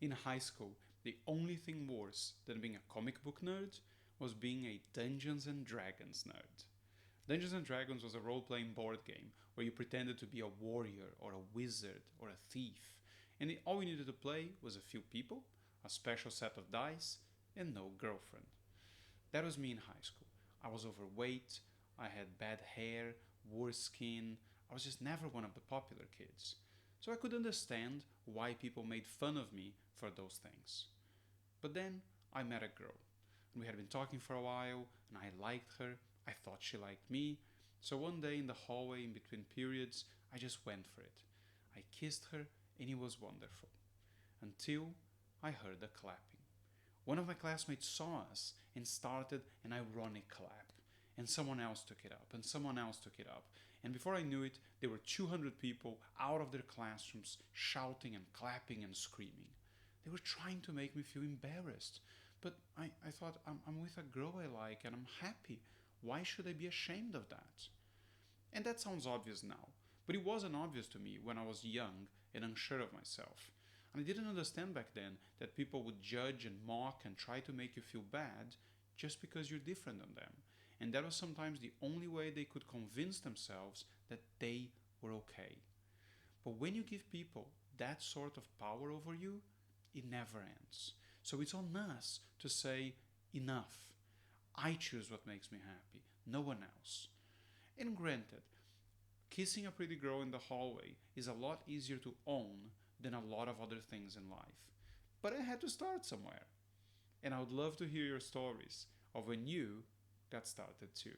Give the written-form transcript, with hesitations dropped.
In high school, the only thing worse than being a comic book nerd was being a Dungeons and Dragons nerd. Dungeons and Dragons was a role playing board game where you pretended to be a warrior or a wizard or a thief, and all you needed to play was a few people, a special set of dice, and no girlfriend. That was me in high school. I was overweight, I had bad hair, worse skin, I was just never one of the popular kids. So I could understand why people made fun of me for those things. But then I met a girl, and we had been talking for a while, and I liked her, I thought she liked me. So one day in the hallway in between periods, I just went for it. I kissed her, and it was wonderful. Until I heard the clapping. One of my classmates saw us and started an ironic clap. And someone else took it up, and someone else took it up. And before I knew it, there were 200 people out of their classrooms shouting and clapping and screaming. They were trying to make me feel embarrassed. But I thought, I'm with a girl I like and I'm happy. Why should I be ashamed of that? And that sounds obvious now, but it wasn't obvious to me when I was young and unsure of myself. And I didn't understand back then that people would judge and mock and try to make you feel bad just because you're different than them. And that was sometimes the only way they could convince themselves that they were okay. But when you give people that sort of power over you, it never ends. So it's on us to say, enough. I choose what makes me happy, no one else. And granted, kissing a pretty girl in the hallway is a lot easier to own than a lot of other things in life. But I had to start somewhere. And I would love to hear your stories of when you got started too.